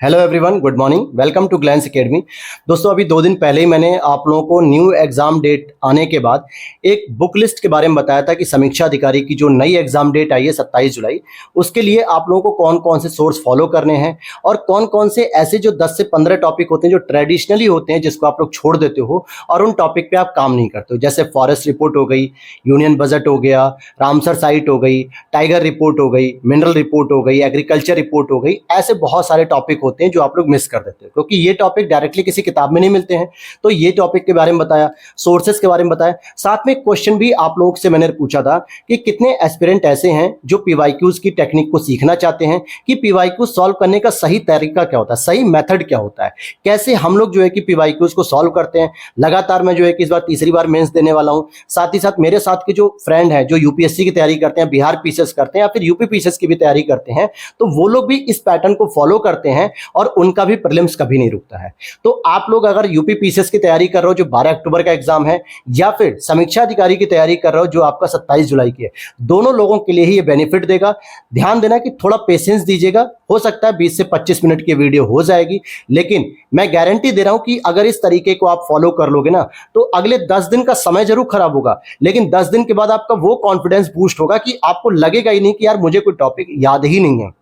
Hello everyone, good morning. Welcome to Glance Academy. दोस्तों, अभी 2 दिन पहले ही मैंने आप लोगों को न्यू एग्जाम डेट आने के बाद एक बुक लिस्ट के बारे में बताया था कि समीक्षा अधिकारी की जो नई एग्जाम डेट आई है 27 जुलाई, उसके लिए आप लोगों को कौन कौन से सोर्स फॉलो करने हैं और कौन कौन से ऐसे जो 10 से 15 टॉपिक होते हैं जो ट्रेडिशनली होते हैं जिसको आप लोग छोड़ देते हो और उन टॉपिक पे आप काम नहीं करते हो। जैसे फॉरेस्ट रिपोर्ट हो गई, यूनियन बजट हो गया, रामसर साइट हो गई, टाइगर रिपोर्ट हो गई, मिनरल रिपोर्ट हो गई, एग्रीकल्चर रिपोर्ट हो गई। ऐसे बहुत सारे टॉपिक होते हैं जो आप लोग मिस कर देते हो क्योंकि ये टॉपिक डायरेक्टली किसी किताब में नहीं मिलते हैं। तो ये टॉपिक के बारे में बताया, सोर्सेस के बारे में बताया, साथ में क्वेश्चन भी आप लोगों से मैंने पूछा था कि कितने एस्पिरेंट ऐसे हैं जो पीवाईक्यूज की टेक्निक को सीखना चाहते हैं कि पीवाईक्यूज सॉल्व करने का सही तरीका क्या होता है, सही मेथड क्या होता है, कैसे हम लोग जो है कि पीवाईक्यूज को सॉल्व करते हैं। लगातार मैं जो है कि इस बार तीसरी बार मेंस देने वाला हूं। साथ ही साथ मेरे साथ के जो फ्रेंड हैं जो यूपीएससी की तैयारी करते हैं, बिहार पीसीएस करते हैं या फिर यूपी पीसीएस की भी तैयारी करते हैं, तो वो लोग भी इस पैटर्न को फॉलो करते हैं और उनका भी प्रीलिम्स कभी नहीं रुकता है। तो आप लोग अगर यूपी पीसीएस की तैयारी कर रहे हो जो 12 अक्टूबर का एग्जाम है, या फिर समीक्षा अधिकारी की तैयारी कर रहे हो जो आपका 27 जुलाई की है, दोनों लोगों के लिए ही ये बेनिफिट देगा। ध्यान देना कि थोड़ा पेशेंस दीजिएगा। हो सकता है 20 से 25 मिनट की वीडियो हो जाएगी, लेकिन मैं गारंटी दे रहा हूं कि अगर इस तरीके को आप फॉलो कर लोगे ना तो अगले 10 दिन का समय जरूर खराब होगा, लेकिन 10 दिन के बाद आपका वो कॉन्फिडेंस बूस्ट होगा कि आपको लगेगा ही नहीं कि यार मुझे कोई टॉपिक याद ही नहीं है।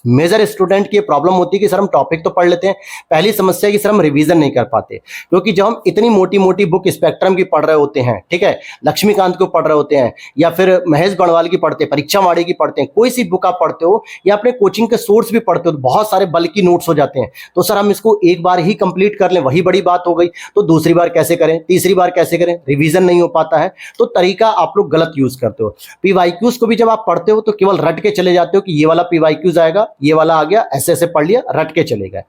मेजर स्टूडेंट की प्रॉब्लम होती है कि सर हम टॉपिक तो पढ़ लेते हैं, पहली समस्या है कि सर हम रिवीजन नहीं कर पाते, क्योंकि जब हम इतनी मोटी मोटी बुक स्पेक्ट्रम की पढ़ रहे होते हैं, ठीक है, लक्ष्मीकांत को पढ़ रहे होते हैं या फिर महेश गढ़वाल की पढ़ते हैं, परीक्षा माड़ी की पढ़ते हैं, कोई सी बुक आप पढ़ते हो या अपने कोचिंग के सोर्स भी पढ़ते हो तो बहुत सारे बल्कि नोट्स हो जाते हैं। तो सर हम इसको एक बार ही कंप्लीट कर लें, वही बड़ी बात हो गई, तो दूसरी बार कैसे करें, तीसरी बार कैसे करें, रिवीजन नहीं हो पाता है। तो तरीका आप लोग गलत यूज करते हो। पीवाईक्यूज को भी जब आप पढ़ते हो तो केवल रट के चले जाते हो कि ये वाला पीवाईक्यूज आएगा, ये वाला आ गया, ऐसे ऐसे पढ़ लिया, रट के चले गए।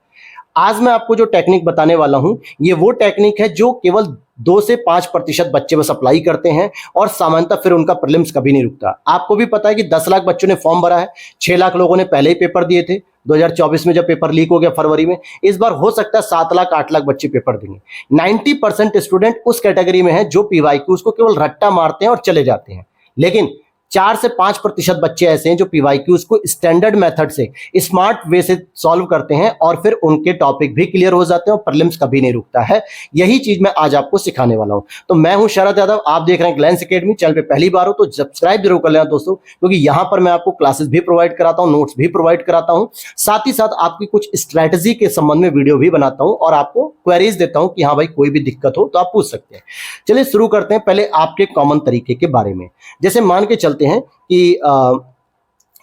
आज मैं आपको जो टेक्निक बताने वाला हूं, ये वो टेक्निक है जो केवल 2 से 5% बच्चे बस अप्लाई करते हैं और सामान्यतः फिर उनका प्रीलिम्स कभी नहीं रुकता। आपको भी पता है कि 10 लाख बच्चों ने फॉर्म भरा है, 6 लाख लोगों ने पहले ही पेपर दिए थे 2024 में जब पेपर लीक हो गया फरवरी में। इस बार हो सकता है 7 लाख 8 लाख बच्चे पेपर देंगे। 90% स्टूडेंट उस कैटेगरी में है जो पीवाईक्यूज को केवल रट्टा मारते हैं और चले जाते हैं, लेकिन 4 से 5% बच्चे ऐसे हैं जो पीवाईक्यूज को स्टैंडर्ड मेथड से, स्मार्ट वे से सॉल्व करते हैं और फिर उनके टॉपिक भी क्लियर हो जाते हैं और प्रीलिम्स कभी नहीं रुकता है। यही चीज मैं आज आपको सिखाने वाला हूं। तो मैं हूं शरद यादव, आप देख रहे हैं ग्लैंस एकेडमी। चैनल पे पहली बार हो तो सब्सक्राइब जरूर कर लेना दोस्तों, क्योंकि यहां पर मैं आपको क्लासेस भी प्रोवाइड कराता हूं, नोट्स भी प्रोवाइड कराता हूं, साथ ही साथ आपकी कुछ स्ट्रैटेजी के संबंध में वीडियो भी बनाता हूं और आपको क्वेरीज देता हूं कि हाँ भाई कोई भी दिक्कत हो तो आप पूछ सकते हैं। चलिए शुरू करते हैं पहले आपके कॉमन तरीके के बारे में। जैसे मान के चलते हैं कि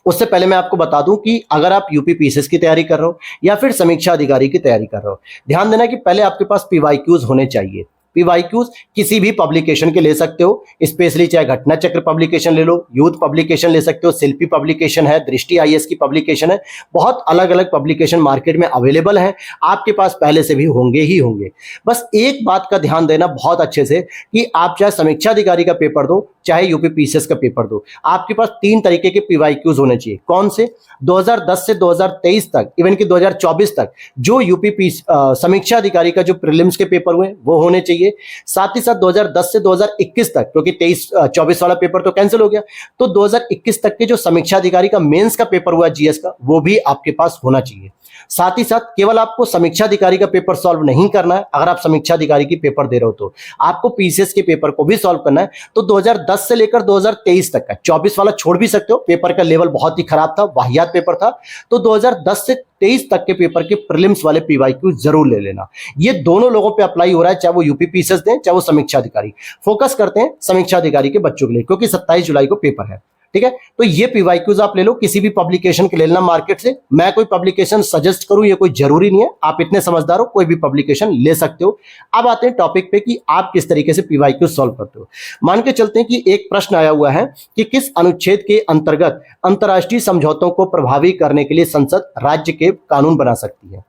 उससे पहले मैं आपको बता दूं कि अगर आप यूपी पीसीएस की तैयारी कर रहे हो या फिर समीक्षा अधिकारी की तैयारी कर रहे हो, ध्यान देना कि पहले आपके पास पीवाईक्यूज होने चाहिए। पीवाईक्यूज किसी भी पब्लिकेशन के ले सकते हो, स्पेशली चाहे घटना चक्र पब्लिकेशन ले लो, यूथ पब्लिकेशन ले सकते हो, शिल्पी पब्लिकेशन है, दृष्टि आईएएस की पब्लिकेशन है, बहुत अलग अलग पब्लिकेशन मार्केट में अवेलेबल है, आपके पास पहले से भी होंगे ही होंगे। बस एक बात का ध्यान देना बहुत अच्छे से कि आप चाहे समीक्षा अधिकारी का पेपर दो चाहे यूपी पीसीएस का पेपर दो, आपके पास 3 तरीके के पीवाईक्यूज होने चाहिए। कौन से? 2010 से 2023 तक, इवन कि 2024 तक जो यूपी समीक्षा अधिकारी का जो प्रीलिम्स के पेपर हुए वो होने चाहिए। साथ ही साथ 2010 से 2021 तक, क्योंकि 23-24 वाला पेपर तो कैंसिल हो गया, तो 2021 तक के जो समीक्षा अधिकारी का मेंस का पेपर हुआ जीएस का, वो भी आपके पास होना चाहिए। साथ ही साथ केवल आपको समीक्षा अधिकारी का पेपर सॉल्व नहीं करना है, अगर आप समीक्षा अधिकारी की पेपर दे रहे हो तो आपको पीसीएस के पेपर को भी सॉल्व करना है। तो 2010 से लेकर 2023 तक का, 24 वाला छोड़ भी सकते हो, पेपर का लेवल बहुत ही खराब था, वाहियात पेपर था, तो 2010 से 23 तक के पेपर के प्रीलिम्स वाले पीवाईक्यू जरूर ले लेना। ये दोनों लोगों पे अप्लाई हो रहा है, चाहे वो यूपी पीसीएस दें चाहे वो समीक्षा अधिकारी। फोकस करते हैं समीक्षा अधिकारी के बच्चों के लिए, क्योंकि 27 जुलाई को पेपर है, ठीक है। तो ये पीवाईक्यूज आप ले लो, किसी भी पब्लिकेशन के ले लेना मार्केट से। मैं कोई पब्लिकेशन सजेस्ट करूं ये कोई जरूरी नहीं है, आप इतने समझदार हो, कोई भी पब्लिकेशन ले सकते हो। अब आते हैं टॉपिक पे कि आप किस तरीके से पीवाईक्यूज सॉल्व करते हो। मान के चलते हैं कि एक प्रश्न आया हुआ है कि किस अनुच्छेद के अंतर्गत अंतर्राष्ट्रीय समझौतों को प्रभावी करने के लिए संसद राज्य के कानून बना सकती है।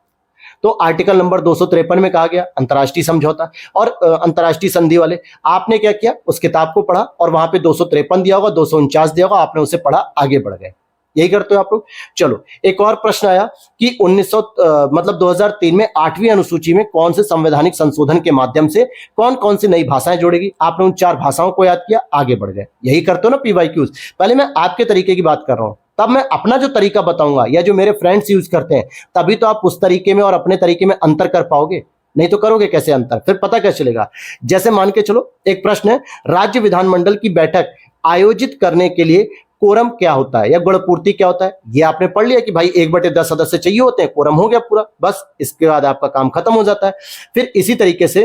तो आर्टिकल नंबर 253 में कहा गया अंतर्राष्ट्रीय समझौता और अंतर्राष्ट्रीय संधि वाले, आपने क्या किया, उस किताब को पढ़ा और वहां पे 253 दिया होगा, 249 दिया होगा, आपने उसे पढ़ा, आगे बढ़ गए। यही करते हो आप लोग। चलो एक और प्रश्न आया कि 2003 में 8वीं अनुसूची में कौन से संवैधानिक संशोधन के माध्यम से कौन कौन सी नई भाषाएं जोड़ेगी, आपने उन 4 भाषाओं को याद किया, आगे बढ़ गए। यही करते हो ना पीवाईक्यूज। पहले मैं आपके तरीके की बात कर रहा हूं, तब मैं अपना जो तरीका बताऊंगा या जो मेरे फ्रेंड्स यूज करते हैं, तभी तो आप उस तरीके में और अपने तरीके में अंतर कर पाओगे, नहीं तो करोगे कैसे अंतर, फिर पता कैसे चलेगा। जैसे मान के चलो एक प्रश्न है, राज्य विधानमंडल की बैठक आयोजित करने के लिए कोरम क्या होता है या गुणपूर्ति क्या होता है, ये आपने पढ़ लिया कि भाई 1/10 सदस्य चाहिए होते हैं, कोरम हो गया पूरा, बस इसके बाद आपका काम खत्म हो जाता है। फिर इसी तरीके से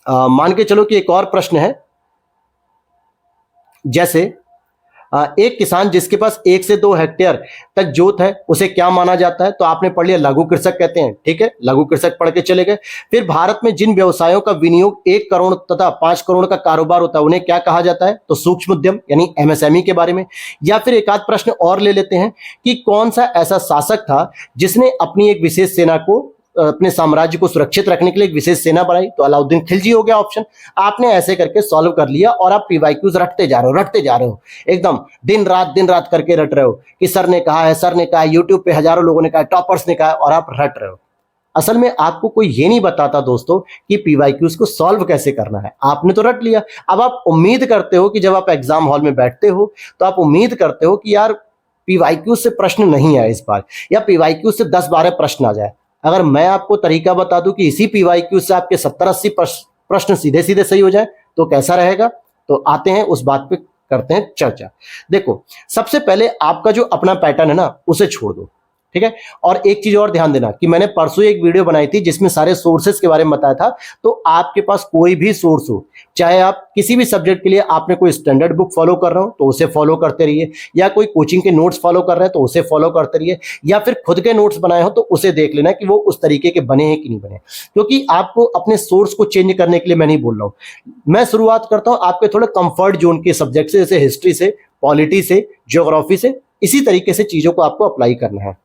मान के चलो कि एक और प्रश्न है, जैसे एक किसान जिसके पास 1 से 2 हेक्टेयर तक जोत है उसे क्या माना जाता है, तो आपने पढ़ लिया लघु कृषक कहते हैं, ठीक है, लघु कृषक पढ़ के चले गए। फिर भारत में जिन व्यवसायों का विनियोग 1 करोड़ तथा 5 करोड़ का कारोबार होता है उन्हें क्या कहा जाता है, तो सूक्ष्म उद्यम यानी एमएसएमई के बारे में। या फिर एक आध प्रश्न और ले लेते हैं कि कौन सा ऐसा शासक था जिसने अपनी एक विशेष सेना को, अपने साम्राज्य को सुरक्षित रखने के लिए एक विशेष सेना बनाई, तो अलाउद्दीन खिलजी हो गया ऑप्शन। आपने ऐसे करके सॉल्व कर लिया और आप पीवाईक्यूज रटते जा रहे हो एकदम दिन रात करके रट रहे हो कि सर ने कहा है, यूट्यूब पे हजारों लोगों ने कहा, टॉपर्स ने कहा, और आप रट रहे हो। असल में आपको कोई ये नहीं बताता दोस्तों कि पीवाईक्यूज को सॉल्व कैसे करना है, आपने तो रट लिया। अब आप उम्मीद करते हो कि जब आप एग्जाम हॉल में बैठते हो तो आप उम्मीद करते हो कि यार पीवाईक्यूज से प्रश्न नहीं आए इस बार, या पीवाईक्यूज से 10-12 प्रश्न आ जाए। अगर मैं आपको तरीका बता दूं कि इसी पीवाईक्यू से आपके 70-80 प्रश्न सीधे सीधे सही हो जाए तो कैसा रहेगा, तो आते हैं उस बात पे करते हैं चर्चा। देखो, सबसे पहले आपका जो अपना पैटर्न है ना उसे छोड़ दो, ठीक है। और एक चीज और ध्यान देना कि मैंने परसों एक वीडियो बनाई थी जिसमें सारे सोर्सेस के बारे में बताया था, तो आपके पास कोई भी सोर्स हो, चाहे आप किसी भी सब्जेक्ट के लिए आपने कोई स्टैंडर्ड बुक फॉलो कर रहे हो तो उसे फॉलो करते रहिए, या कोई कोचिंग के नोट्स फॉलो कर रहे हैं तो उसे फॉलो करते रहिए, या फिर खुद के नोट्स बनाए हो तो उसे देख लेना कि वो उस तरीके के बने हैं कि नहीं बने, क्योंकि आपको अपने सोर्स को चेंज करने के लिए मैं नहीं बोल रहा हूं। मैं शुरुआत करता हूं आपके थोड़े कंफर्ट जोन के सब्जेक्ट से, जैसे हिस्ट्री से, पॉलिटी से, ज्योग्राफी से, इसी तरीके से चीजों को आपको अप्लाई करना है।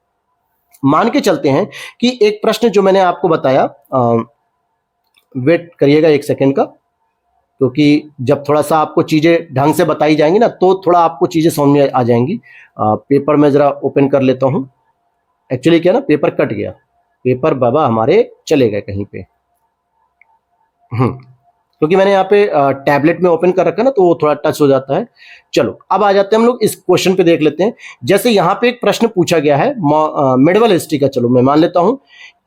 मान के चलते हैं कि एक प्रश्न जो मैंने आपको बताया, वेट करिएगा एक सेकेंड का, क्योंकि जब थोड़ा सा आपको चीजें ढंग से बताई जाएंगी ना तो थोड़ा आपको चीजें समझ में आ जाएंगी। पेपर में जरा ओपन कर लेता हूं। एक्चुअली क्या ना, पेपर कट गया, पेपर बाबा हमारे चले गए कहीं पे, क्योंकि मैंने यहाँ पे टैबलेट में ओपन कर रखा है ना तो वो थोड़ा टच हो जाता है। चलो अब आ जाते हैं हम लोग इस क्वेश्चन पे, देख लेते हैं। जैसे यहाँ पे एक प्रश्न पूछा गया है मिडिवल हिस्ट्री का, चलो मैं मान लेता हूं।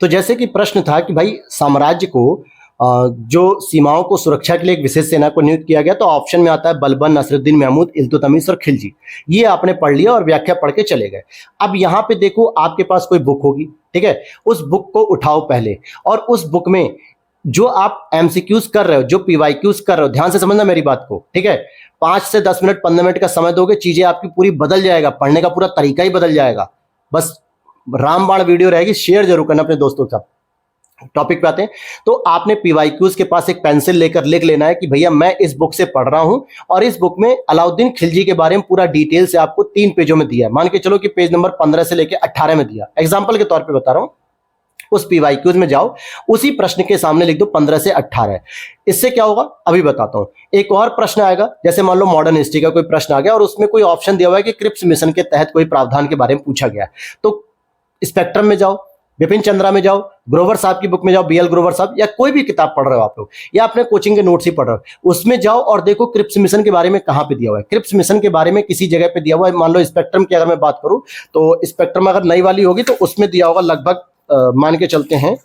तो जैसे कि प्रश्न था कि भाई साम्राज्य को जो सीमाओं को सुरक्षा के लिए एक विशेष सेना को नियुक्त किया गया, तो ऑप्शन में आता है बलबन, नसरुद्दीन महमूद, इल्तुतमिश और खिलजी। ये आपने पढ़ लिया और व्याख्या पढ़ के चले गए। अब यहाँ पे देखो आपके पास कोई बुक होगी, ठीक है, उस बुक को उठाओ पहले, और उस बुक में जो आप एमसीक्यूज कर रहे हो, जो पीवाईक्यूज कर रहे हो, ध्यान से समझना मेरी बात को, ठीक है। 5 से 10 मिनट 15 मिनट का समय दोगे, चीजें आपकी पूरी बदल जाएगा, पढ़ने का पूरा तरीका ही बदल जाएगा। बस रामबाण वीडियो रहेगी, शेयर जरूर करना अपने दोस्तों के साथ। टॉपिक पे आते हैं। तो आपने पीवाईक्यूज के पास एक पेंसिल लेकर लिख लेना है कि भैया मैं इस बुक से पढ़ रहा हूं और इस बुक में अलाउद्दीन खिलजी के बारे में पूरा डिटेल से आपको 3 पेजों में दिया है। मान के चलो कि पेज नंबर 15 से लेकर 18 में दिया, एग्जाम्पल के तौर पर बता रहा हूं। उस पीवाईक्यूज में जाओ, उसी प्रश्न के सामने लिख दो 15 से 18। इससे क्या होगा अभी बताता हूं। एक और प्रश्न आएगा, जैसे मान लो मॉडर्न हिस्ट्री का कोई प्रश्न आ गया और उसमें कोई ऑप्शन दिया हुआ है कि क्रिप्स मिशन के तहत कोई प्रावधान के बारे में पूछा गया है, तो स्पेक्ट्रम में जाओ, बिपिन चंद्रा में जाओ, ग्रोवर साहब की बुक में जाओ, बीएल ग्रोवर साहब, या कोई भी किताब पढ़ रहे हो आप लोग, या अपने कोचिंग के नोट्स ही पढ़ रहे हो, उसमें जाओ और देखो क्रिप्स मिशन के बारे में कहां पे दिया हुआ है। क्रिप्स मिशन के बारे में किसी जगह पे दिया हुआ है। मान लो स्पेक्ट्रम की अगर मैं बात करूं तो स्पेक्ट्रम अगर नई वाली होगी तो उसमें दिया होगा लगभग, मान के चलते हैं,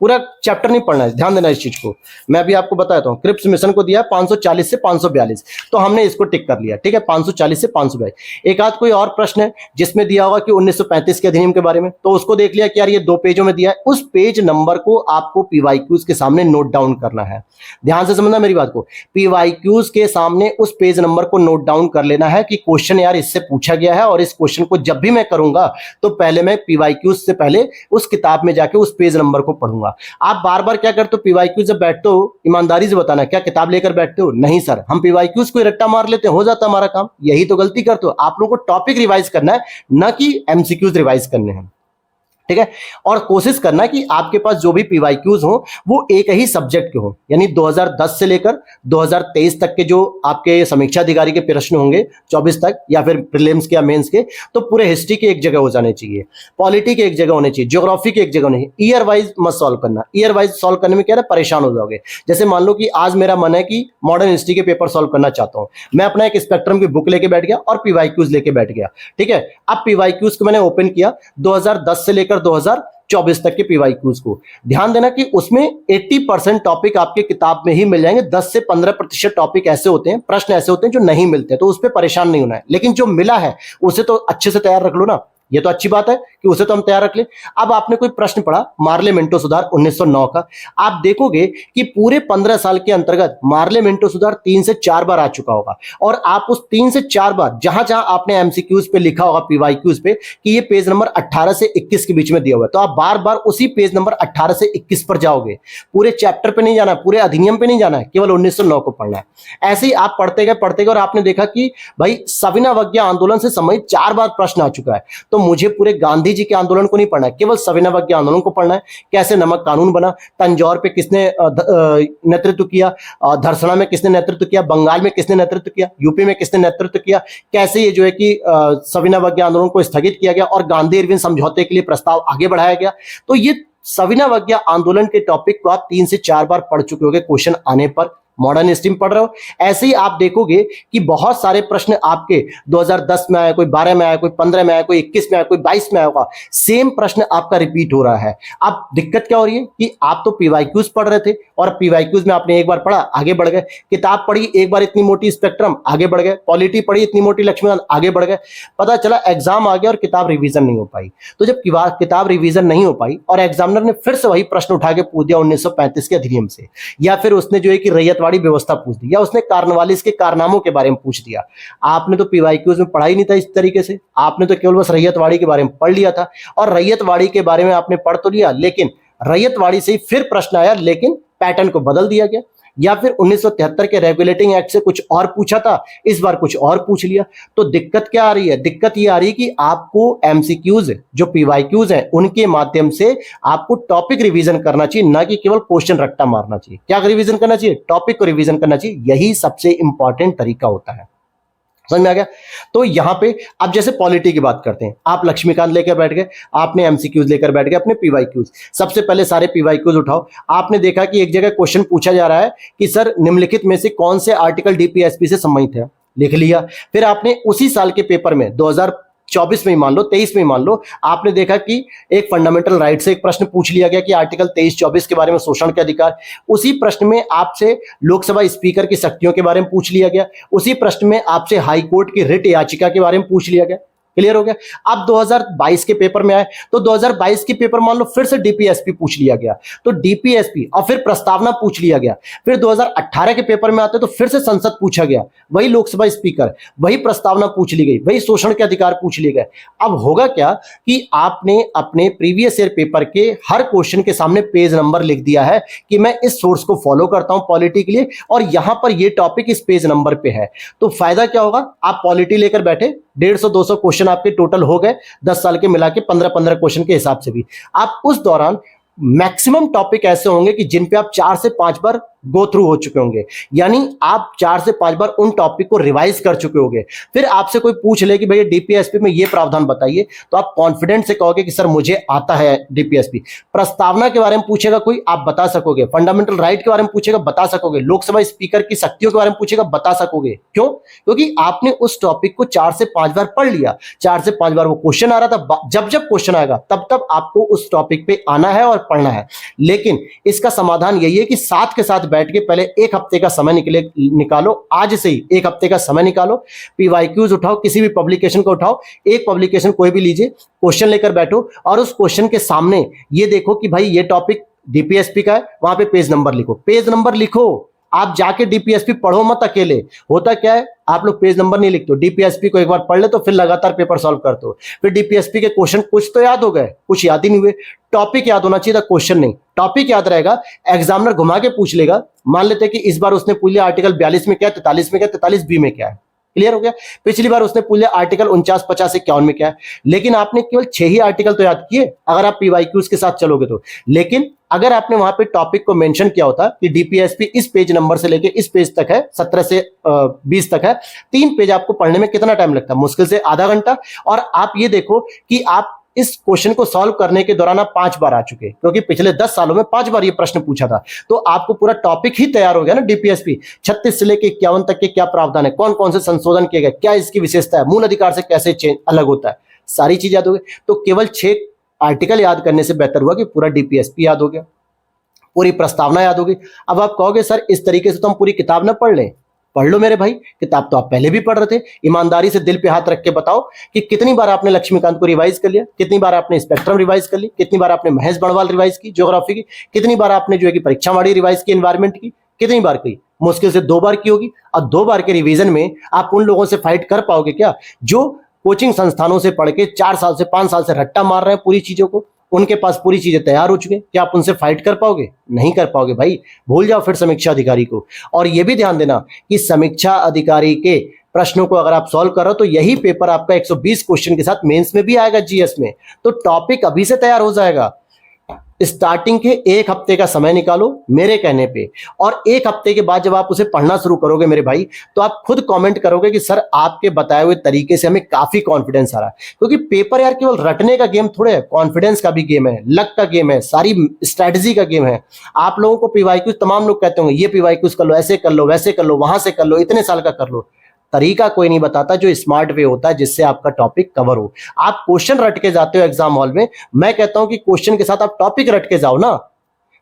पूरा चैप्टर नहीं पढ़ना है, ध्यान देना इस चीज को। मैं अभी आपको बताता हूं, क्रिप्स मिशन को दिया 540 से 542, तो हमने इसको टिक कर लिया, ठीक है, 540 से 542। एक आध कोई और प्रश्न है जिसमें दिया होगा कि 1935 के अधिनियम के बारे में, तो उसको देख लिया कि यार ये 2 पेजों में दिया है। उस पेज नंबर को आपको पीवाईक्यूज के सामने नोट डाउन करना है। ध्यान से समझना मेरी बात को, पीवाईक्यूज के सामने उस पेज नंबर को नोट डाउन कर लेना है कि क्वेश्चन यार इससे पूछा गया है, और इस क्वेश्चन को जब भी मैं करूंगा तो पहले मैं पीवाईक्यूज से पहले उस किताब में जाके उस पेज नंबर को पढ़ूंगा। आप बार बार क्या करते हो, पीवाईक्यूज जब बैठते हो, ईमानदारी से बताना, क्या किताब लेकर बैठते हो? नहीं सर, हम पीवाईक्यूज को रट्टा मार लेते हैं, हो जाता हमारा काम। यही तो गलती करते हो। आप लोगों को टॉपिक रिवाइज करना है, ना कि एमसीक्यूज रिवाइज करने हैं। ठीक है। और कोशिश करना कि आपके पास जो भी पीवाईक्यूज हो वो एक ही सब्जेक्ट के हो, यानी 2010 से लेकर 2023 तक के जो आपके समीक्षा अधिकारी के प्रश्न होंगे 24 तक, या फिर प्रीलिम्स के या मेंस के, तो पूरे हिस्ट्री के एक जगह हो जाने चाहिए, पॉलिटी के एक जगह होने चाहिए, ज्योग्राफी के एक जगह होने चाहिए। ईयर वाइज मत सॉल्व करना, ईयर वाइज सॉल्व करने में क्या है, परेशान हो जाओगे। जैसे मान लो कि आज मेरा मन है कि मॉडर्न हिस्ट्री के पेपर सॉल्व करना चाहता हूं, मैं अपना एक स्पेक्ट्रम की बुक लेके बैठ गया और पीवाईक्यूज लेके बैठ गया, ठीक है। अब पीवाईक्यूज को मैंने ओपन किया 2010 से लेकर 2024 तक के पीवाईक्यूज को, ध्यान देना कि उसमें 80% टॉपिक आपके किताब में ही मिल जाएंगे, 10 से 15% टॉपिक ऐसे होते हैं, प्रश्न ऐसे होते हैं जो नहीं मिलते, तो उस पर परेशान नहीं होना है। लेकिन जो मिला है उसे तो अच्छे से तैयार रख लो ना, ये तो अच्छी बात है कि उसे तो हम तैयार रख ले। अब आपने कोई प्रश्न पढ़ा मार्ले मिंटो सुधार 1909 का, आप देखोगे कि पूरे 15 साल के अंतर्गत मार्ले मिंटो सुधार 3 से 4 बार आ चुका होगा, और आप उस 3 से 4 बार जहां जहां आपने एमसीक्यूज पे लिखा होगा, पीवाईक्यूज पे, कि ये पेज नंबर 18 से 21 के बीच में दिया हुआ है, तो आप बार बार उसी पेज नंबर 18 से 21 पर जाओगे। पूरे चैप्टर पे नहीं जाना, पूरे अधिनियम पे नहीं जाना है, केवल 1909 को पढ़ना है। ऐसे ही आप पढ़ते गए और आपने देखा कि भाई सविनय आंदोलन से संबंधित 4 बार प्रश्न आ चुका है, तो मुझे पूरे गांधी जी के आंदोलन को नहीं पढ़ना है, केवल सविनय आंदोलन को पढ़ना है। कैसे नमक कानून बना, तंजौर पे किसने नेतृत्व किया, धरसना में किसने नेतृत्व किया, बंगाल में किसने नेतृत्व किया, यूपी में किसने नेतृत्व किया, कैसे ये जो है कि सविनय आंदोलन को स्थगित किया गया और गांधी इरविन समझौते के लिए प्रस्ताव आगे बढ़ाया गया। तो ये सविनय आंदोलन के टॉपिक को आप 3 से 4 बार पढ़ चुके होंगे क्वेश्चन आने पर, मॉडर्न हिस्ट्री में पढ़ रहे हो। ऐसे ही आप देखोगे कि बहुत सारे प्रश्न आपके 2010 में आए, कोई 12 में आया, कोई 15 में आया, कोई 21 में आया, कोई 22 में आया होगा, सेम प्रश्न आपका रिपीट हो रहा है। अब दिक्कत क्या हो रही है कि आप तो पीवाईक्यूज पढ़ रहे थे और पीवाईक्यूज में आपने एक बार पढ़ा, आगे बढ़ गए, किताब पढ़ी एक बार इतनी मोटी स्पेक्ट्रम, आगे बढ़ गए, पॉलिटी पढ़ी इतनी मोटी लक्ष्मीकांत, आगे बढ़ गए, पता चला एग्जाम आ गया और किताब रिवीजन नहीं हो पाई। तो जब किताब रिवीजन नहीं हो पाई और एग्जामिनर ने फिर से वही प्रश्न उठा के पूछ दिया 1935 के अधिनियम से, या फिर उसने जो है कि रैयतवाड़ी व्यवस्था पूछ दी, या उसने कार्नवालिस के कारनामों के बारे में पूछ दिया, आपने तो पीवाईक्यूज में पढ़ा ही नहीं था इस तरीके से, आपने तो केवल बस रैयतवाड़ी के बारे में पढ़ लिया था, और रैयतवाड़ी के बारे में आपने पढ़ तो लिया, लेकिन रैयतवाड़ी से ही फिर प्रश्न आया, लेकिन पैटर्न को बदल दिया गया, या फिर 1973 के रेगुलेटिंग एक्ट से कुछ और पूछा था, इस बार कुछ और पूछ लिया। तो दिक्कत क्या आ रही है, दिक्कत ये आ रही है कि आपको एमसीक्यूज जो पीवाईक्यूज हैं उनके माध्यम से आपको टॉपिक रिवीजन करना चाहिए, ना कि केवल क्वेश्चन रट्टा मारना चाहिए। क्या रिवीजन करना चाहिए, टॉपिक को रिवीजन करना चाहिए, यही सबसे इंपॉर्टेंट तरीका होता है। समझ में आ गया। तो यहां पे अब जैसे पॉलिटी की बात करते हैं, आप लक्ष्मीकांत लेकर बैठ गए, आपने एमसीक्यूज लेकर बैठ गए अपने पीवाईक्यूज, सबसे पहले सारे पीवाईक्यूज उठाओ। आपने देखा कि एक जगह क्वेश्चन पूछा जा रहा है कि सर निम्नलिखित में से कौन से आर्टिकल डीपीएसपी से संबंधित है, लिख लिया। फिर आपने उसी साल के पेपर में 2024 में ही मान लो, 23 में ही मान लो, आपने देखा कि एक फंडामेंटल राइट से एक प्रश्न पूछ लिया गया कि आर्टिकल 23-24 के बारे में, शोषण के अधिकार। उसी प्रश्न में आपसे लोकसभा स्पीकर की शक्तियों के बारे में पूछ लिया गया। उसी प्रश्न में आपसे हाई कोर्ट की रिट याचिका के बारे में पूछ लिया गया। क्लियर हो गया। अब 2022 के पेपर में आए तो 2022 के पेपर मान लो फिर से डीपीएसपी पूछ लिया गया, तो डीपीएसपी और फिर प्रस्तावना पूछ लिया गया। फिर 2018 के पेपर में आते तो फिर से संसद पूछा गया, वही लोकसभा स्पीकर, वही प्रस्तावना पूछ ली गई, वही शोषण के अधिकार पूछ लिए गए। अब होगा क्या कि आपने अपने प्रीवियस ईयर पेपर के हर क्वेश्चन के सामने पेज नंबर लिख दिया है कि मैं इस सोर्स को फॉलो करता हूं पॉलिटी के लिए, और यहां पर ये टॉपिक इस पेज नंबर पे है। तो फायदा क्या होगा, आप पॉलिटी लेकर बैठे, 150-200 क्वेश्चन आपके टोटल हो गए, 10 साल के मिला के 15-15 क्वेश्चन के हिसाब से भी। आप उस दौरान मैक्सिमम टॉपिक ऐसे होंगे कि जिन पे आप 4 से 5 बार गो थ्रू हो चुके होंगे, यानी आप 4 से 5 बार उन टॉपिक को रिवाइज कर चुके होंगे। फिर आपसे कोई पूछ ले कि भैया डीपीएसपी में ये प्रावधान बताइए, तो आप कॉन्फिडेंट से कहोगे कि सर मुझे आता है डीपीएसपी। प्रस्तावना के बारे में पूछेगा कोई, आप बता सकोगे। फंडामेंटल राइट के बारे में पूछेगा, बता सकोगे। लोकसभा स्पीकर की शक्तियों के बारे में पूछेगा, बता सकोगे। क्यों? क्योंकि आपने उस टॉपिक को 4 से 5 बार पढ़ लिया, 4 से 5 बार वो क्वेश्चन आ रहा था। जब जब क्वेश्चन आएगा तब तब आपको उस टॉपिक पे आना है और पढ़ना है। लेकिन इसका समाधान यही है कि साथ के साथ बैठ के पहले एक हफ्ते का समय निकालो, आज से ही एक हफ्ते का समय निकालो, पीवाईक्यूज उठाओ, किसी भी पब्लिकेशन को उठाओ, एक पब्लिकेशन कोई भी लीजिए, क्वेश्चन लेकर बैठो और उस क्वेश्चन के सामने ये देखो कि भाई ये टॉपिक डीपीएसपी का है, वहां पे पेज नंबर लिखो। पेज नंबर लिखो, आप जाके डीपीएसपी पढ़ो मत अकेले। होता क्या है, आप लोग पेज नंबर नहीं लिखते हो, डीपीएसपी को एक बार पढ़ ले तो फिर लगातार पेपर सॉल्व करते हो। फिर डीपीएसपी के क्वेश्चन कुछ तो याद हो गए, कुछ याद ही नहीं हुए। टॉपिक याद होना चाहिए था, क्वेश्चन नहीं। टॉपिक याद रहेगा, एग्जामिनर घुमा के पूछ लेगा। मान लेते कि इस बार उसने पूछ लिया आर्टिकल 42 में क्या, 43 में क्या, 43 बी में क्या है। क्लियर हो गया। पिछली बार उसने पूछ लिया आर्टिकल 49, 50, 51 में क्या है, लेकिन आपने केवल 6 ही आर्टिकल तो याद किए अगर आप पीवाईक्यूज के साथ चलोगे तो। लेकिन अगर आपने वहां पे टॉपिक को मेंशन किया होता कि डीपीएसपी इस पेज नंबर से लेके इस पेज तक है, 17 से 20 तक है, 3 पेज आपको पढ़ने में कितना टाइम लगता है? मुश्किल से आधा घंटा। और आप ये देखो कि आप इस क्वेश्चन को सॉल्व करने के दौरान आप 5 बार आ चुके, क्योंकि पिछले 10 सालों में 5 बार ये प्रश्न पूछा था। तो आपको पूरा टॉपिक ही तैयार हो गया ना। डीपीएसपी 36 से लेके 51 तक के क्या प्रावधान है, कौन कौन से संशोधन किए गए, क्या इसकी विशेषता है, मूल अधिकार से कैसे चेंज अलग होता है, सारी चीज याद हो गई। तो केवल 6 आर्टिकल याद करने से बेहतर हुआ कि पूरा डीपीएसपी याद हो गया, पूरी प्रस्तावना याद होगी। अब आप कहोगे सर इस तरीके से तो हम पूरी किताब ना पढ़ लें। पढ़ लो मेरे भाई, किताब तो आप पहले भी पढ़ रहे थे। ईमानदारी से दिल पे हाथ रख के बताओ कि कितनी बार आपने लक्ष्मीकांत को रिवाइज कर लिया, कितनी बार आपने स्पेक्ट्रम रिवाइज कर ली, कितनी बार आपने महेश बणवाल रिवाइज की ज्योग्राफी की, कितनी बार आपने जो है कि परीक्षावाड़ी रिवाइज की एनवायरमेंट की, कितनी बार की? मुश्किल से 2 बार की होगी। और 2 बार के रिवीजन में आप उन लोगों से फाइट कर पाओगे क्या जो कोचिंग संस्थानों से पढ़ के 4 साल से 5 साल से रट्टा मार रहे हैं पूरी चीजों को? उनके पास पूरी चीजें तैयार हो चुके हैं, क्या आप उनसे फाइट कर पाओगे? नहीं कर पाओगे भाई। भूल जाओ फिर समीक्षा अधिकारी को। और यह भी ध्यान देना कि समीक्षा अधिकारी के प्रश्नों को अगर आप सॉल्व करो तो यही पेपर आपका 120 क्वेश्चन के साथ मेंस में भी आएगा, जीएस में। तो टॉपिक अभी से तैयार हो जाएगा। स्टार्टिंग के 1 हफ्ते का समय निकालो मेरे कहने पे, और 1 हफ्ते के बाद जब आप उसे पढ़ना शुरू करोगे मेरे भाई, तो आप खुद कमेंट करोगे कि सर आपके बताए हुए तरीके से हमें काफी कॉन्फिडेंस आ रहा है। क्योंकि पेपर यार केवल रटने का गेम थोड़े है, कॉन्फिडेंस का भी गेम है, लक का गेम है, सारी स्ट्रेटजी का गेम है। आप लोगों को पीवाईक्यूज तमाम लोग कहते होंगे ये पीवाईक्यूज कर लो, ऐसे कर लो, वैसे कर लो, वहां से कर लो, इतने साल का कर लो। तरीका कोई नहीं बताता जो स्मार्ट वे होता है जिससे आपका टॉपिक कवर हो। आप क्वेश्चन रट के जाते हो एग्जाम हॉल में, मैं कहता हूं कि क्वेश्चन के साथ आप टॉपिक रट के जाओ ना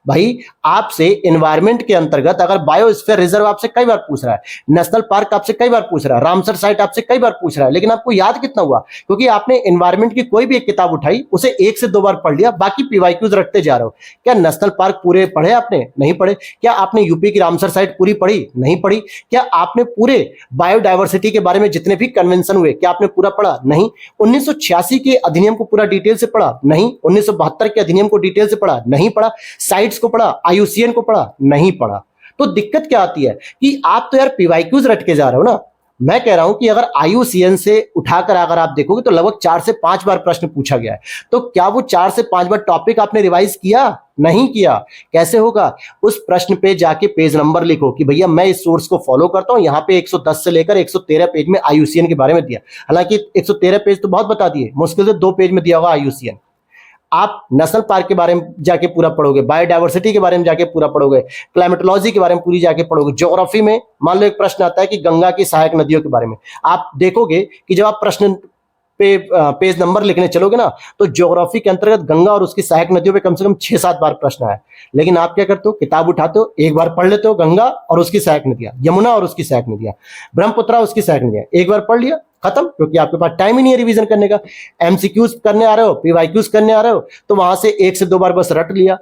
भाई। आपसे एनवायरमेंट के अंतर्गत अगर बायोस्फीयर रिजर्व आपसे कई बार पूछ रहा है, नेशनल पार्क आपसे कई बार पूछ रहा है, रामसर साइट आपसे कई बार पूछ रहा है, लेकिन आपको याद कितना हुआ? क्योंकि आपने एनवायरमेंट की कोई भी एक किताब उठाई, उसे 1 से 2 बार पढ़ लिया, बाकी पीवाईक्यूज रटते जा रहे हो। क्या नेशनल पार्क पूरे पढ़े आपने? नहीं पढ़े। क्या आपने यूपी की रामसर साइट पूरी पढ़ी? नहीं पढ़ी। क्या आपने पूरे बायोडायवर्सिटी के बारे में जितने भी कन्वेंशन हुए क्या आपने पूरा पढ़ा? नहीं। 1986 के अधिनियम को पूरा डिटेल से पढ़ा? नहीं। 1972 के अधिनियम को डिटेल से पढ़ा? नहीं पढ़ा। साइट्स को पढ़ा? आईयूसीएन को पढ़ा? नहीं पढ़ा। तो दिक्कत क्या आती है कि आप तो यार पीवाईक्यूज रट के जा रहे हो ना। मैं कह रहा हूं कि अगर आईयूसीएन से उठाकर अगर आप देखोगे तो लगभग 4 से 5 बार प्रश्न पूछा गया है। तो क्या वो 4 से 5 बार टॉपिक आपने रिवाइज किया? नहीं किया। कैसे होगा? उस प्रश्न पे जाके पेज नंबर लिखो कि भैया मैं इस सोर्स को फॉलो करता हूं, यहां पे 110 से लेकर 113 पेज में आईयूसीएन के बारे में दिया। हालांकि 113 पेज तो बहुत बता दिए, मुश्किल से 2 पेज में दिया होगा आईयूसीएन। आप नेशनल पार्क के बारे में जाके पूरा पढ़ोगे, बायोडायवर्सिटी के बारे में जाके पूरा पढ़ोगे, क्लाइमेटोलॉजी के बारे में पूरी जाके पढ़ोगे, ज्योग्राफी में मान लो एक प्रश्न आता है कि गंगा की सहायक नदियों के बारे में, आप देखोगे कि जब आप प्रश्न पे पेज नंबर लिखने चलोगे ना तो ज्योग्राफी के अंतर्गत गंगा और उसकी सहायक नदियों पे कम से कम 6-7 बार प्रश्न है। लेकिन आप क्या करते हो? किताब उठाते हो, एक बार पढ़ लेते हो गंगा और उसकी सहायक नदियां, यमुना और उसकी सहायक नदियां, ब्रह्मपुत्रा उसकी सहायक नदियां, एक बार पढ़ लिया खत्म। क्योंकि आपके पास टाइम ही नहीं है रिवीजन करने का। एमसीक्यूज करने आ रहे हो, पीवाईक्यूज करने आ रहे हो, तो वहां से 1 से 2 बार बस रट लिया।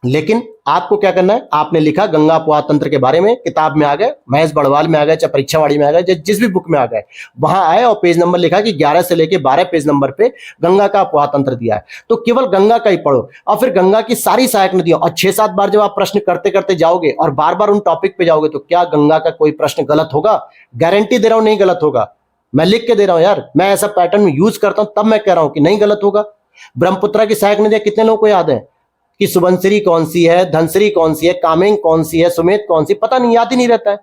लेकिन आपको क्या करना है? आपने लिखा गंगा अपवाह तंत्र के बारे में, किताब में आ गए, महेश बणवाल में आ गए, चाहे परीक्षावाड़ी में आ गए, जिस भी बुक में आ गए वहां आए और पेज नंबर लिखा कि 11 से लेके 12 पेज नंबर पे गंगा का अपवाह तंत्र दिया है। तो केवल गंगा का ही पढ़ो और फिर गंगा की सारी सहायक नदियों, और 6-7 बार जब आप प्रश्न करते करते जाओगे और बार बार उन टॉपिक पे जाओगे तो क्या गंगा का कोई प्रश्न गलत होगा? गारंटी दे रहा हूं नहीं गलत होगा। मैं लिख के दे रहा हूं यार, मैं ऐसा पैटर्न यूज करता हूं तब मैं कह रहा हूं कि नहीं गलत होगा। ब्रह्मपुत्रा की सहायक नदियां कितने लोगों को याद है कि सुबनसिरी कौन सी है, धनसिरी कौन सी है, कामेंग कौन सी है, सुमेध कौन सी? पता नहीं, याद ही नहीं रहता है।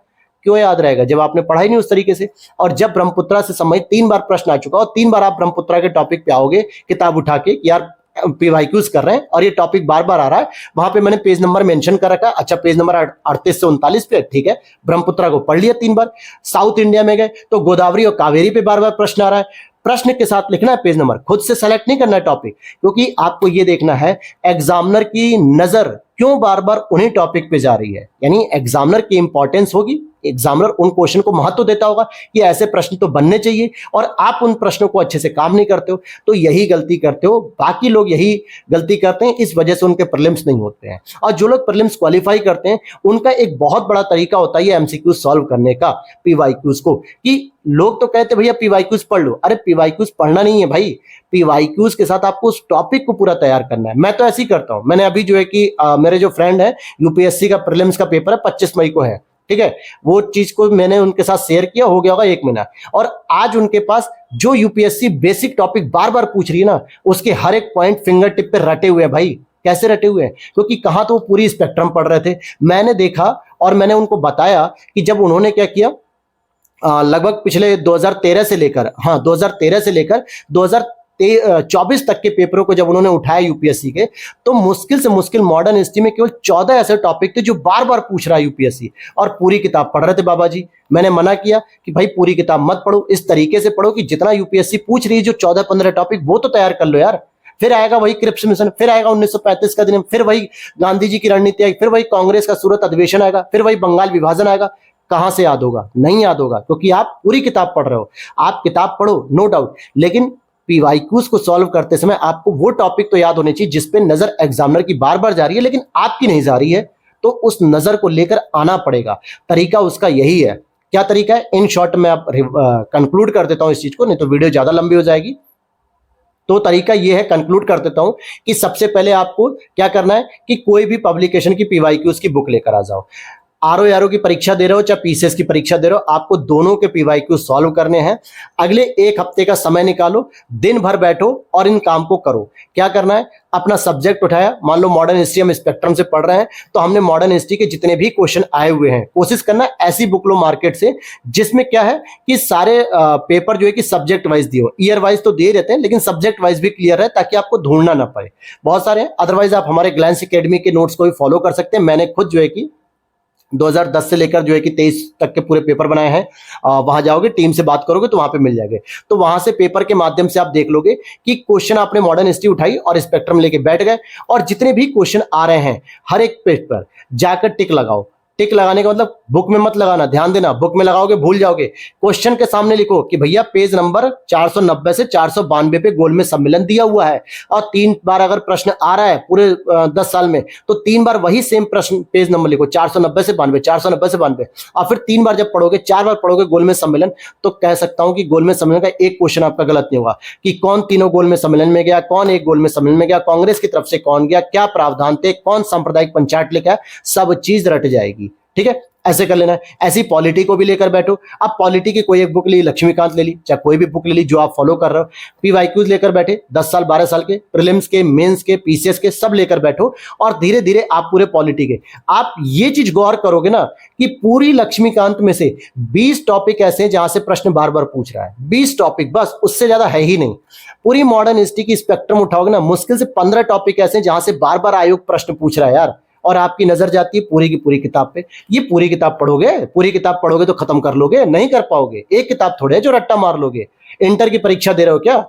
क्यों याद रहेगा? जब आपने पढ़ा ही नहीं उस तरीके से। और जब ब्रह्मपुत्रा से संबंधित 3 बार प्रश्न आ चुका और 3 बार आप ब्रह्मपुत्रा के टॉपिक पे आओगे किताब उठा के, यार पीवाईक्यूज कर रहे हैं और ये टॉपिक बार बार आ रहा है, वहां पे मैंने पेज नंबर मेंशन कर रखा है। अच्छा, पेज नंबर 38 से 39 पे, ठीक है, ब्रह्मपुत्रा को पढ़ लिया 3 बार। साउथ इंडिया में गए तो गोदावरी और कावेरी पे बार बार प्रश्न आ रहा है, प्रश्न के साथ लिखना है पेज नंबर, खुद से सेलेक्ट नहीं करना है टॉपिक। क्योंकि आपको ये देखना है एग्जामिनर की नजर क्यों बार बार उन्हीं टॉपिक पे जा रही है। यानी एग्जामिनर की इंपॉर्टेंस होगी, एग्जामिनर उन क्वेश्चन को महत्व देता होगा कि ऐसे प्रश्न तो बनने चाहिए, और आप उन प्रश्नों को अच्छे से काम नहीं करते हो तो यही गलती करते हो। बाकी लोग यही गलती करते हैं, इस वजह से उनके प्रीलिम्स नहीं होते हैं। और जो लोग प्रीलिम्स क्वालिफाई करते हैं उनका एक बहुत बड़ा तरीका होता है एमसीक्यूज सॉल्व करने का पीवाईक्यूज को। कि लोग तो कहते हैं भैया पीवाईक्यूज पढ़ लो, अरे पीवाईक्यूज पढ़ना नहीं है भाई, पीवाईक्यूज के साथ आपको उस टॉपिक को पूरा तैयार करना है। मैं तो ऐसे ही करता हूं। मैंने अभी जो है कि मेरे जो फ्रेंड है यूपीएससी का प्रीलिम्स का पेपर है 25 मई को है, ठीक है, वो चीज को मैंने उनके साथ शेयर किया, हो गया होगा 1 महीना। और आज उनके पास जो यूपीएससी बेसिक टॉपिक बार बार पूछ रही है ना, उसके हर एक पॉइंट फिंगर टिप पे रटे हुए हैं भाई। कैसे रटे हुए हैं? क्योंकि कहां तो वो पूरी स्पेक्ट्रम पढ़ रहे थे, मैंने देखा और मैंने उनको बताया कि जब उन्होंने क्या किया, लगभग पिछले 2013 से लेकर 2024 तक के पेपरों को जब उन्होंने उठाया यूपीएससी के, तो मुश्किल से मुश्किल मॉडर्न हिस्ट्री में केवल 14 ऐसे टॉपिक थे जो बार बार पूछ रहा है यूपीएससी, और पूरी किताब पढ़ रहे थे बाबा जी। मैंने मना किया कि भाई पूरी किताब मत पढ़ो, इस तरीके से पढ़ो कि जितना यूपीएससी पूछ रही है जो 14-15 टॉपिक, वो तो तैयार कर लो यार। फिर आएगा वही क्रिप्स मिशन, फिर आएगा 1935 का दिन, फिर वही गांधी जी की रणनीति आएगी, फिर वही कांग्रेस का सूरत अधिवेशन आएगा, फिर वही बंगाल विभाजन आएगा। कहां से याद होगा? नहीं याद होगा, क्योंकि आप पूरी किताब पढ़ रहे हो। आप किताब पढ़ो नो डाउट, लेकिन पीवाईक्यूज को सॉल्व करते समय आपको वो टॉपिक तो याद होने चाहिए जिसपे नजर एग्जामिनर की बार बार जा रही है, लेकिन आपकी नहीं जा रही है, तो उस नजर को लेकर आना पड़ेगा। तरीका उसका यही है। क्या तरीका है? इन शॉर्ट में आप कंक्लूड कर देता हूं इस चीज को, नहीं तो वीडियो ज्यादा लंबी हो जाएगी। तो तरीका यह है, कंक्लूड कर देता हूं कि सबसे पहले आपको क्या करना है कि कोई भी पब्लिकेशन की पीवाईक्यूज की बुक लेकर आ जाओ। आरओ की परीक्षा दे रहे हो चाहे पीसीएस की परीक्षा दे रहे हो, आपको दोनों के पीवाईक्यू सॉल्व करने हैं। अगले 1 हफ्ते का समय निकालो, दिन भर बैठो और इन काम को करो। क्या करना है? अपना सब्जेक्ट उठाया, मान लो मॉडर्न हिस्ट्री हम स्पेक्ट्रम से पढ़ रहे हैं, तो हमने मॉडर्न हिस्ट्री के जितने भी क्वेश्चन आए हुए हैं, कोशिश करना ऐसी बुक लो मार्केट से जिसमें क्या है कि सारे पेपर जो है कि सब्जेक्ट वाइज दिए हो। ईयर वाइज तो दे रहते हैं, लेकिन सब्जेक्ट वाइज भी क्लियर है ताकि आपको ढूंढना ना पड़े। बहुत सारे हैं, अदरवाइज आप हमारे ग्लैंस एकेडमी के नोट्स को भी फॉलो कर सकते हैं। मैंने खुद जो है कि 2010 से लेकर जो है कि 23 तक के पूरे पेपर बनाए हैं। वहां जाओगे, टीम से बात करोगे तो वहां पे मिल जाएंगे। तो वहां से पेपर के माध्यम से आप देख लोगे कि क्वेश्चन आपने मॉडर्न हिस्ट्री उठाई और स्पेक्ट्रम लेके बैठ गए, और जितने भी क्वेश्चन आ रहे हैं हर एक पेज पर जाकर टिक लगाओ। टिक लगाने का मतलब बुक में मत लगाना, ध्यान देना, बुक में लगाओगे भूल जाओगे। क्वेश्चन के सामने लिखो कि भैया पेज नंबर 490 से 492 पे गोलमेज सम्मेलन दिया हुआ है, और 3 बार अगर प्रश्न आ रहा है पूरे 10 साल में, तो 3 बार वही सेम प्रश्न पेज नंबर लिखो, 490 से 92, 490 से 92, और फिर 3 बार जब पढ़ोगे, 4 बार पढ़ोगे गोलमेज सम्मेलन, तो कह सकता हूं कि गोलमेज सम्मेलन का एक क्वेश्चन आपका गलत नहीं होगा कि कौन तीनों गोलमेज सम्मेलन में गया, कौन एक गोलमेज सम्मेलन में गया, कांग्रेस की तरफ से कौन गया, क्या प्रावधान थे, कौन सांप्रदायिक पंचायत लेकर, सब चीज रट जाएगी। ठीक है, ऐसे कर लेना है। ऐसी पॉलिटी को भी लेकर बैठो। अब पॉलिटी की कोई एक बुक ली, लक्ष्मीकांत ले ली, चाहे कोई भी बुक ले ली जो आप फॉलो कर रहे हो, पीवाईक्यूज लेकर बैठे, 10 साल 12 साल के, प्रीलिम्स के, मेंस के, पीसीएस के, सब लेकर बैठो, और धीरे धीरे आप पूरे पॉलिटी के, आप ये चीज गौर करोगे ना कि पूरी लक्ष्मीकांत में से 20 टॉपिक ऐसे हैं जहां से प्रश्न बार बार पूछ रहा है। 20 टॉपिक, बस, उससे ज्यादा है ही नहीं। पूरी मॉडर्न हिस्ट्री की स्पेक्ट्रम उठाओगे ना, मुश्किल से 15 टॉपिक ऐसे हैं जहां से बार बार आयोग प्रश्न पूछ रहा है यार, और आपकी नजर जाती है पूरी की पूरी किताब पे। ये पूरी किताब पढ़ोगे, पूरी किताब पढ़ोगे तो खत्म कर लोगे? नहीं कर पाओगे। एक किताब थोड़े है जो रट्टा मार लोगे। इंटर की परीक्षा दे रहे हो क्या?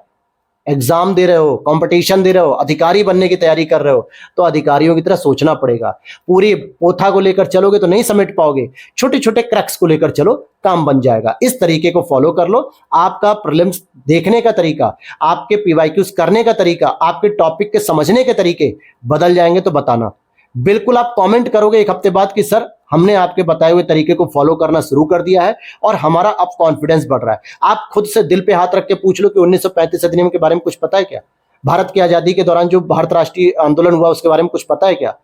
एग्जाम दे रहे हो, कंपटीशन दे रहे हो, अधिकारी बनने की तैयारी कर रहे हो, तो अधिकारियों की तरह सोचना पड़ेगा। पूरी पोथा को लेकर चलोगे तो नहीं समेट पाओगे। छोटे छोटे क्रैक्स को लेकर चलो, काम बन जाएगा। इस तरीके को फॉलो कर लो। आपका प्रीलिम्स देखने का तरीका, आपके पीवाईक्यूज करने का तरीका, आपके टॉपिक के समझने के तरीके बदल जाएंगे तो बताना। बिल्कुल आप कमेंट करोगे 1 हफ्ते बाद कि सर हमने आपके बताए हुए तरीके को फॉलो करना शुरू कर दिया है और हमारा अब कॉन्फिडेंस बढ़ रहा है। आप खुद से दिल पे हाथ रख के पूछ लो कि 1935 अधिनियम के बारे में कुछ पता है क्या? भारत की आजादी के दौरान जो भारत राष्ट्रीय आंदोलन हुआ उसके बारे में कुछ पता है क्या?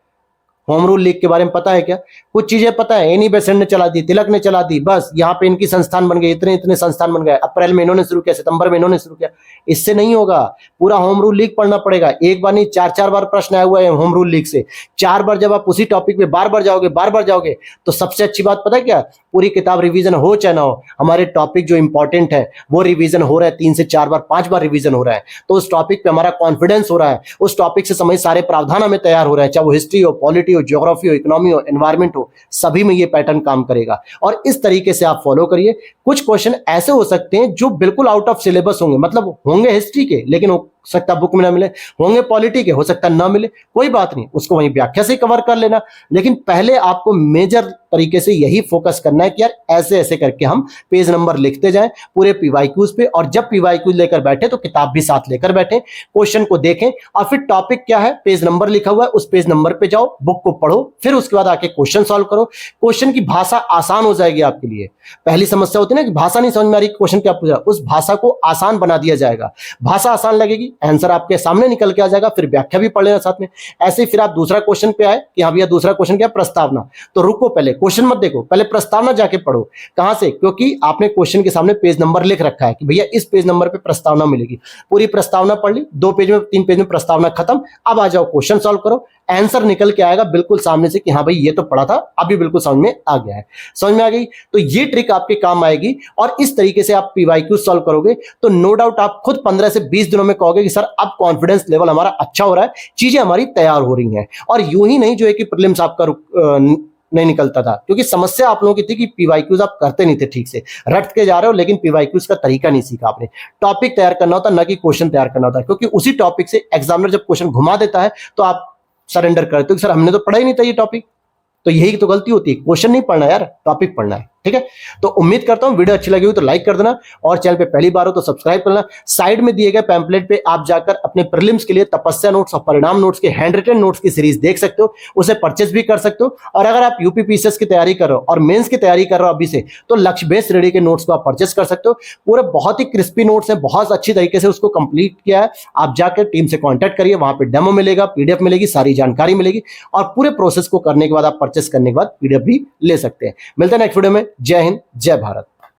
होम रूल लीग के बारे में पता है क्या? कुछ चीजें पता है, एनी बेसेंट ने चला दी, तिलक ने चला दी, बस यहाँ पे इनकी संस्थान बन गए, इतने इतने संस्थान बन गए। अप्रैल में इन्होंने शुरू किया, सितंबर में इन्होंने शुरू किया। इससे नहीं होगा, पूरा होम रूल लीग पढ़ना पड़ेगा। एक बार नहीं, 4-4 बार प्रश्न आया हुआ है होम रूल लीग से। 4 बार जब आप उसी टॉपिक पे बार बार जाओगे तो सबसे अच्छी बात पता है क्या? पूरी किताब रिवीजन हो चाहे ना हो, हमारे टॉपिक जो इंपॉर्टेंट है वो रिवीजन हो रहा है। 3 से 4 बार, 5 बार रिवीजन हो रहा है, तो उस टॉपिक पे हमारा कॉन्फिडेंस हो रहा है। उस टॉपिक से संबंधित सारे प्रावधान हमें तैयार हो रहे हैं, चाहे वो हिस्ट्री हो, पॉलिटी हो, ज्योग्राफी हो, इकोनॉमी हो, एनवायरमेंट हो, सभी में ये पैटर्न काम करेगा। और इस तरीके से आप फॉलो करिए। कुछ क्वेश्चन ऐसे हो सकते हैं जो बिल्कुल आउट ऑफ सिलेबस होंगे, मतलब होंगे हिस्ट्री के लेकिन हो सकता बुक में ना मिले, होंगे पॉलिटी के, हो सकता ना मिले, कोई बात नहीं, उसको वहीं व्याख्या से कवर कर लेना। लेकिन पहले आपको मेजर तरीके से यही फोकस करना है कि यार ऐसे ऐसे करके हम पेज नंबर लिखते जाएं पूरे पीवाईक्यूज पे, और जब पीवाईक्यूज लेकर बैठे तो किताब भी साथ लेकर बैठे, क्वेश्चन को देखें, और फिर टॉपिक क्या है, पेज नंबर लिखा हुआ है, उस पेज नंबर पे जाओ, बुक को पढ़ो, फिर उसके बाद आके क्वेश्चन सॉल्व करो। क्वेश्चन की भाषा आसान हो जाएगी आपके लिए। पहली समस्या होती है ना कि भाषा नहीं समझ में आ रही, क्वेश्चन क्या पूछा, उस भाषा को आसान बना दिया जाएगा। भाषा आसान लगेगी होगी, आंसर आपके सामने निकल के आ जाएगा, फिर व्याख्या भी पढ़ लेना साथ में। ऐसे ही फिर आप दूसरा क्वेश्चन पे आए कि हाँ भैया दूसरा क्वेश्चन क्या, प्रस्तावना, तो रुको, पहले क्वेश्चन मत देखो, पहले प्रस्तावना जाके पढ़ो। कहां से? क्योंकि आपने क्वेश्चन के सामने पेज नंबर लिख रखा है कि भैया इस पेज नंबर पे प्रस्तावना मिलेगी। पूरी प्रस्तावना पढ़ ली, 2 पेज में 3 पेज में प्रस्तावना खत्म। अब आ जाओ क्वेश्चन सॉल्व करो, आंसर निकल के आएगा बिल्कुल सामने से कि हाँ भाई ये तो पढ़ा था, अभी बिल्कुल समझ में आ गया है। समझ में आ गई? तो ये ट्रिक आपके काम आएगी और इस तरीके से आप पीवाईक्यू सॉल्व करोगे तो नो डाउट आप खुद 15 से 20 दिनों में कहोगे कि सर अब कॉन्फिडेंस लेवल हमारा अच्छा हो रहा है, चीजें हमारी तैयार हो रही हैं। और यूं ही नहीं जो है कि प्रीलिम्स आपका नहीं निकलता था, क्योंकि समस्या आप लोगों की थी कि पीवाईक्यूज आप करते नहीं थे ठीक से, रट के जा रहे हो, लेकिन पीवाईक्यूज का तरीका नहीं सीखा आपने। टॉपिक तैयार करना होता, ना कि क्वेश्चन तैयार करना होता, क्योंकि उसी टॉपिक से एग्जामिनर जब क्वेश्चन घुमा देता है तो आप सरेंडर करते हो कि सर हमने तो पढ़ा ही नहीं था ये टॉपिक। तो यही तो गलती होती है, क्वेश्चन नहीं पढ़ना यार, टॉपिक पढ़ना है। ठीक है, तो उम्मीद करता हूं वीडियो अच्छी लगी हो तो लाइक कर देना, और चैनल पे पहली बार हो तो सब्सक्राइब करना। साइड में दिए गए पैम्पलेट पे आप जाकर अपने प्रीलिम्स के लिए तपस्या नोट्स और परिणाम नोट्स के हैंड रिटन नोट्स की सीरीज देख सकते हो, उसे परचेज भी कर सकते हो। और अगर आप यूपी पीसीएस की तैयारी कर रहे हो और मेंस की तैयारी कर रहे हो अभी से, तो लक्ष्य बेस्ड रेडी के नोट्स को आप परचेज कर सकते हो। पूरे बहुत ही क्रिस्पी नोट्स हैं, बहुत अच्छी तरीके से उसको कंप्लीट किया है। आप जाकर टीम से कॉन्टैक्ट करिए, वहां पर डेमो मिलेगा, पीडीएफ मिलेगी, सारी जानकारी मिलेगी, और पूरे प्रोसेस को करने के बाद आप परचेस करने के बाद पीडीएफ भी ले सकते हैं। मिलते हैं नेक्स्ट वीडियो में। जय हिंद, जय भारत।